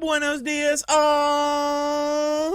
Buenos dias. Oh,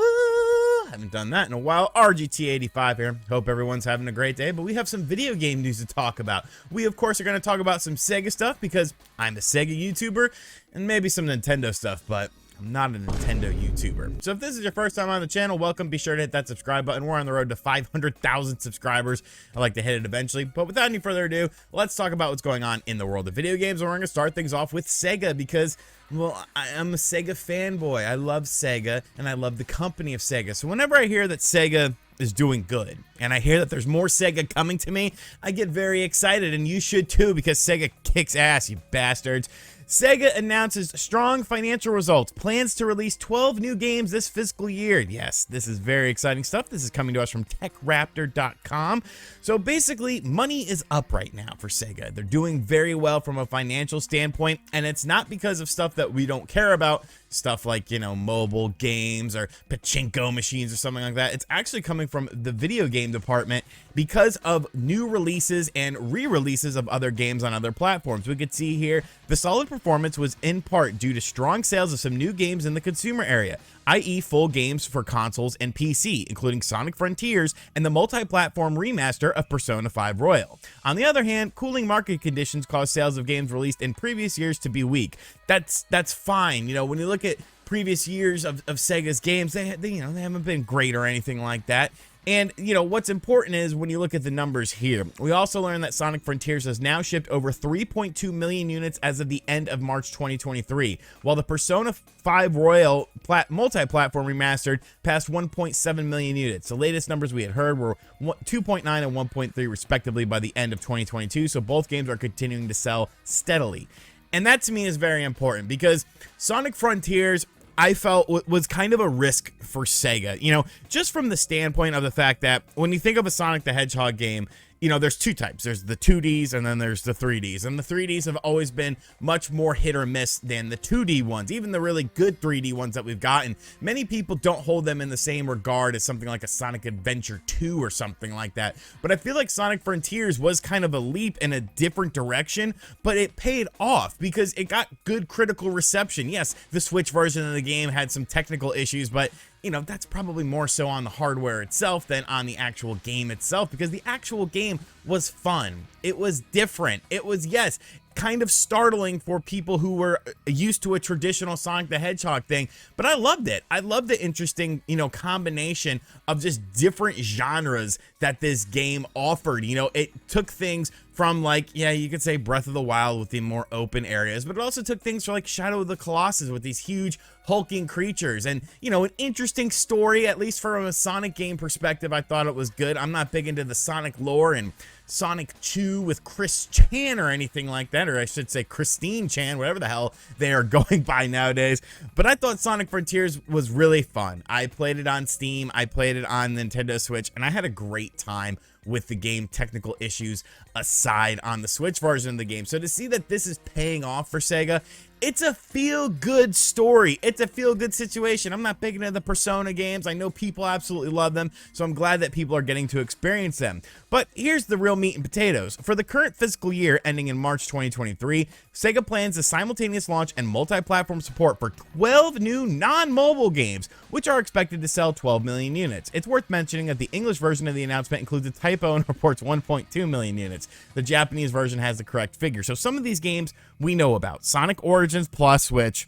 haven't done that in a while. RGT85 here. Hope everyone's having a great day, but we have some video game news to talk about. We, of course, are going to talk about some Sega stuff because I'm a Sega YouTuber, and maybe some Nintendo stuff, but I'm not a Nintendo YouTuber. So if this is your first time on the channel, welcome. Be sure to hit that subscribe button. We're on the road to 500,000 subscribers. I'd like to hit it eventually. But without any further ado, let's talk about what's going on in the world of video games. And we're going to start things off with Sega because, well, I'm a Sega fanboy. I love Sega, and I love the company of Sega. So whenever I hear that Sega is doing good, and I hear that there's more Sega coming to me, I get very excited, and you should too, because Sega kicks ass, you bastards. Sega announces strong financial results, plans to release 12 new games this fiscal year. Yes, this is very exciting stuff. This is coming to us from TechRaptor.com. So basically, money is up right now for Sega. They're doing very well from a financial standpoint, and it's not because of stuff that we don't care about, stuff like, you know, mobile games or pachinko machines or something like that. It's actually coming from the video game department because of new releases and re-releases of other games on other platforms. We could see here the solid performance was in part due to strong sales of some new games in the consumer area, i.e. full games for consoles and PC, including Sonic Frontiers and the multi-platform remaster of Persona 5 Royal. On the other hand, cooling market conditions caused sales of games released in previous years to be weak. That's fine. You know, when you look at previous years of Sega's games, they haven't been great or anything like that. And, you know, what's important is when you look at the numbers here, we also learned that Sonic Frontiers has now shipped over 3.2 million units as of the end of March 2023, while the Persona 5 Royal multi-platform remastered passed 1.7 million units. The latest numbers we had heard were 2.9 and 1.3 respectively by the end of 2022, so both games are continuing to sell steadily. And that to me is very important because Sonic Frontiers, I felt, was kind of a risk for Sega, you know, just from the standpoint of the fact that when you think of a Sonic the Hedgehog game, you know, there's two types. There's the 2Ds and then there's the 3Ds. And the 3Ds have always been much more hit or miss than the 2D ones. Even the really good 3D ones that we've gotten, many people don't hold them in the same regard as something like a Sonic Adventure 2 or something like that. But I feel like Sonic Frontiers was kind of a leap in a different direction, but it paid off because it got good critical reception. Yes, the Switch version of the game had some technical issues, but you know, that's probably more so on the hardware itself than on the actual game itself, because the actual game was fun. It was different. It was, yes, kind of startling for people who were used to a traditional Sonic the Hedgehog thing, but I loved it. I loved the interesting, you know, combination of just different genres that this game offered. You know, it took things from, like, yeah, you could say Breath of the Wild with the more open areas, but it also took things from like Shadow of the Colossus with these huge hulking creatures, and, you know, an interesting story, at least from a Sonic game perspective. I thought it was good. I'm not big into the Sonic lore and Sonic 2 with Chris Chan or anything like that, or I should say Christine Chan, whatever the hell they are going by nowadays. But I thought Sonic Frontiers was really fun. I played it on Steam, I played it on Nintendo Switch, and I had a great time with the game, technical issues aside, on the Switch version of the game. So to see that this is paying off for Sega, it's a feel-good story. It's a feel-good situation. I'm not big into the Persona games. I know people absolutely love them, so I'm glad that people are getting to experience them. But here's the real meat and potatoes. For the current fiscal year ending in March 2023, Sega plans the simultaneous launch and multi-platform support for 12 new non-mobile games, which are expected to sell 12 million units. It's worth mentioning that the English version of the announcement includes a typo and reports 1.2 million units. The Japanese version has the correct figure. So some of these games we know about. Sonic Origins Plus, which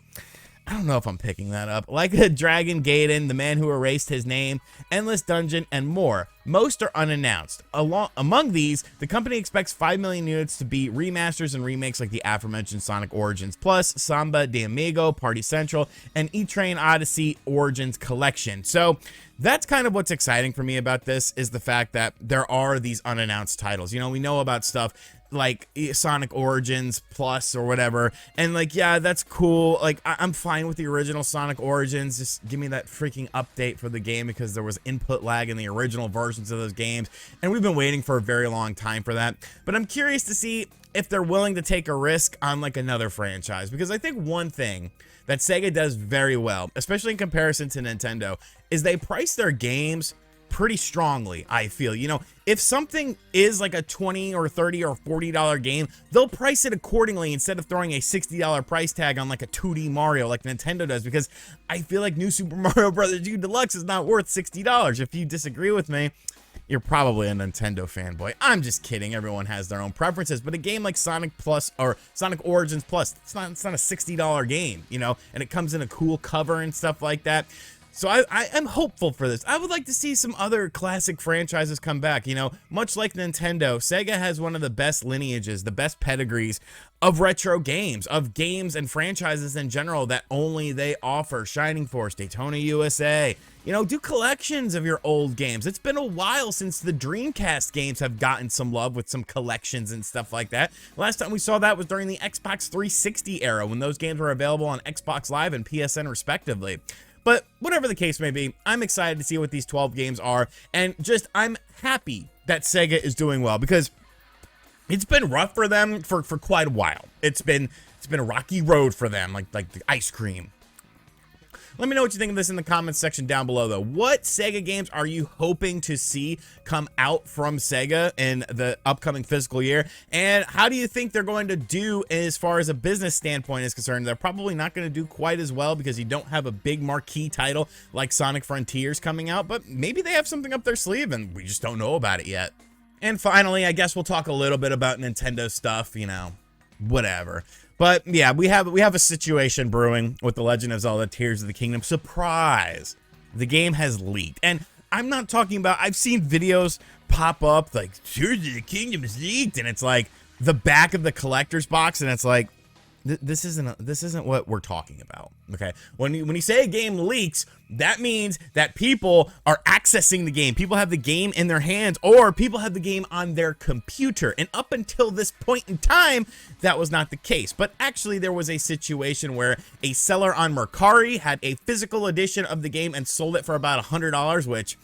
I don't know if I'm picking that up, Like a Dragon Gaiden, The Man Who Erased His Name, Endless Dungeon, and more. Most are unannounced. Among these, the company expects 5 million units to be remasters and remakes like the aforementioned Sonic Origins Plus, Samba de Amigo, Party Central, and E-Train Odyssey Origins Collection. So that's kind of what's exciting for me about this, is the fact that there are these unannounced titles. You know, we know about stuff like Sonic Origins Plus or whatever, and like, yeah, that's cool. Like, I'm fine with the original Sonic Origins. Just give me that freaking update for the game, because there was input lag in the original versions of those games, and we've been waiting for a very long time for that. But I'm curious to see if they're willing to take a risk on like another franchise, because I think one thing that Sega does very well, especially in comparison to Nintendo, is they price their games pretty strongly, I feel. You know, if something is like a $20 or $30 or $40 game, they'll price it accordingly instead of throwing a $60 price tag on like a 2D Mario like Nintendo does, because I feel like New Super Mario Bros. U Deluxe is not worth $60. If you disagree with me, you're probably a Nintendo fanboy. I'm just kidding. Everyone has their own preferences, but a game like Sonic Plus or Sonic Origins Plus, it's not a $60 game, you know, and it comes in a cool cover and stuff like that. So I am hopeful for this. I would like to see some other classic franchises come back. You know, much like Nintendo, Sega has one of the best lineages, the best pedigrees of retro games, and franchises in general that only they offer. Shining Force, Daytona USA. You know, do collections of your old games. It's been a while since the Dreamcast games have gotten some love with some collections and stuff like that. Last time we saw that was during the Xbox 360 era, when those games were available on Xbox Live and PSN respectively. But whatever the case may be, I'm excited to see what these 12 games are, and just I'm happy that Sega is doing well, because it's been rough for them for quite a while. It's been a rocky road for them, like the ice cream. Let me know what you think of this in the comments section down below, though. What Sega games are you hoping to see come out from Sega in the upcoming fiscal year? And how do you think they're going to do as far as a business standpoint is concerned? They're probably not going to do quite as well because you don't have a big marquee title like Sonic Frontiers coming out, but maybe they have something up their sleeve and we just don't know about it yet. And finally, I guess we'll talk a little bit about Nintendo stuff, you know, whatever. But yeah, we have a situation brewing with The Legend of Zelda Tears of the Kingdom. Surprise! The game has leaked. And I'm not talking about, I've seen videos pop up like, Tears of the Kingdom is leaked, and it's like the back of the collector's box, and it's like, this isn't what we're talking about. Okay, when you say a game leaks, that means that people are accessing the game. People have the game in their hands, or people have the game on their computer. And up until this point in time, that was not the case. But actually, there was a situation where a seller on Mercari had a physical edition of the game and sold it for about $100, which,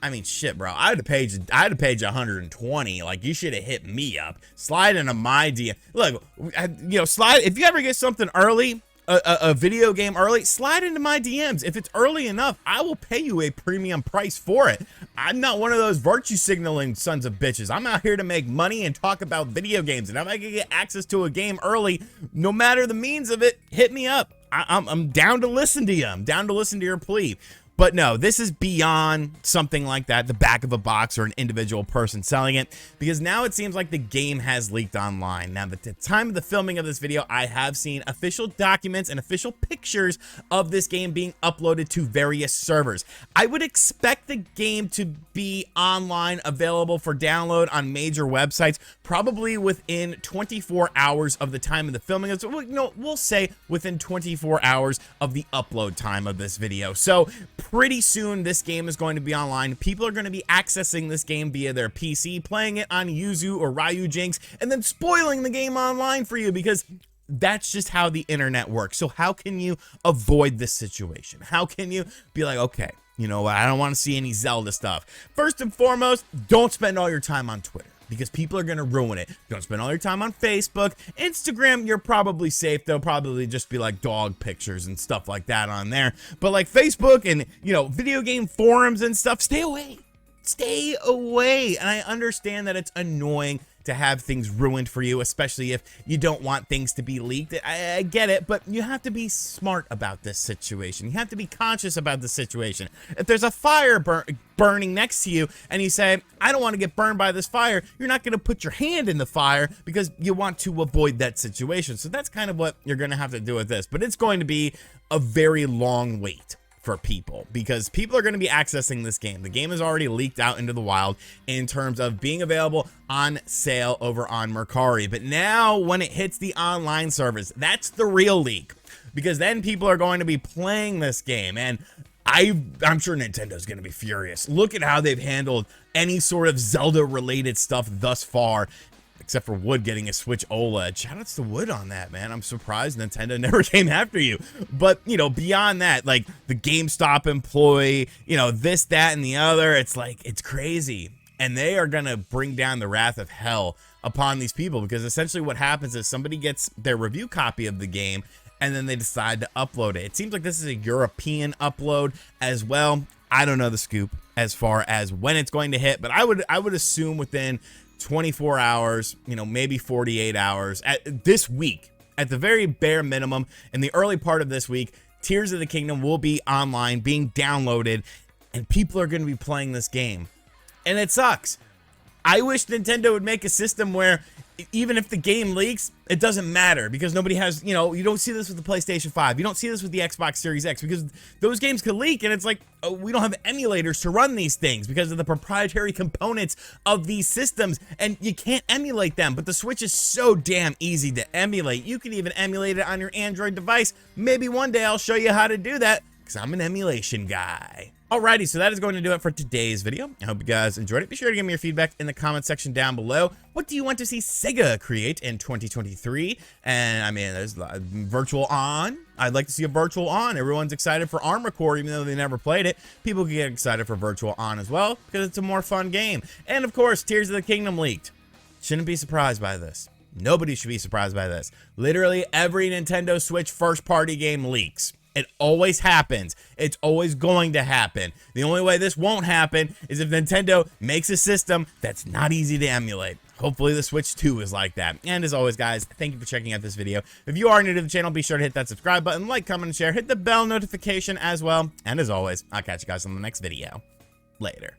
I mean, shit, bro. I'd have paid you $120. Like, you should have hit me up. Slide into my DM. Look, you know, slide. If you ever get something early, a video game early, slide into my DMs. If it's early enough, I will pay you a premium price for it. I'm not one of those virtue signaling sons of bitches. I'm out here to make money and talk about video games. And if I can get access to a game early, no matter the means of it, hit me up. I'm down to listen to you. I'm down to listen to your plea. But no, this is beyond something like that, the back of a box or an individual person selling it, because now it seems like the game has leaked online. Now, at the time of the filming of this video, I have seen official documents and official pictures of this game being uploaded to various servers. I would expect the game to be online, available for download on major websites, probably within 24 hours of the time of the filming. So, we'll say within 24 hours of the upload time of this video. So pretty soon this game is going to be online. People are going to be accessing this game via their PC, playing it on Yuzu or Ryujinx, and then spoiling the game online for you, because that's just how the internet works. So how can you avoid this situation? How can you be like, okay, you know what, I don't want to see any Zelda stuff. First and foremost, don't spend all your time on Twitter, because people are going to ruin it. Don't spend all your time on Facebook. Instagram, you're probably safe. They'll probably just be like dog pictures and stuff like that on there. But like Facebook and, you know, video game forums and stuff, stay away. Stay away. And I understand that it's annoying to have things ruined for you, especially if you don't want things to be leaked. I get it, but you have to be smart about this situation. You have to be conscious about the situation. If there's a fire burning next to you and you say, I don't want to get burned by this fire, you're not going to put your hand in the fire because you want to avoid that situation. So that's kind of what you're going to have to do with this. But it's going to be a very long wait for people, because people are going to be accessing this game. The game is already leaked out into the wild in terms of being available on sale over on Mercari. But now when it hits the online servers, that's the real leak, because then people are going to be playing this game. And I'm sure Nintendo's going to be furious. Look at how they've handled any sort of Zelda related stuff thus far, except for Wood getting a Switch OLED. Shoutouts to Wood on that, man. I'm surprised Nintendo never came after you. But, you know, beyond that, like the GameStop employee, you know, this, that, and the other, it's like, it's crazy. And they are going to bring down the wrath of hell upon these people, because essentially what happens is somebody gets their review copy of the game, and then they decide to upload it. It seems like this is a European upload as well. I don't know the scoop as far as when it's going to hit, but I would assume within 24 hours, you know, maybe 48 hours at this week, at the very bare minimum. In the early part of this week, Tears of the Kingdom will be online, being downloaded, and people are going to be playing this game. And it sucks. I wish Nintendo would make a system where even if the game leaks, it doesn't matter, because nobody has, you know, you don't see this with the PlayStation 5. You don't see this with the Xbox Series X, because those games could leak, and it's like, oh, we don't have emulators to run these things because of the proprietary components of these systems, and you can't emulate them. But the Switch is so damn easy to emulate. You can even emulate it on your Android device. Maybe one day I'll show you how to do that, because I'm an emulation guy. Alrighty, so that is going to do it for today's video. I hope you guys enjoyed it. Be sure to give me your feedback in the comment section down below. What do you want to see SEGA create in 2023? And I mean, there's Virtual On. I'd like to see a Virtual On. Everyone's excited for Armor Core, even though they never played it. People can get excited for Virtual On as well, because it's a more fun game. And of course, Tears of the Kingdom leaked. Shouldn't be surprised by this. Nobody should be surprised by this. Literally every Nintendo Switch first-party game leaks. It always happens. It's always going to happen. The only way this won't happen is if Nintendo makes a system that's not easy to emulate. Hopefully the Switch 2 is like that. And as always, guys, thank you for checking out this video. If you are new to the channel, be sure to hit that subscribe button, like, comment, and share. Hit the bell notification as well. And as always, I'll catch you guys on the next video. Later.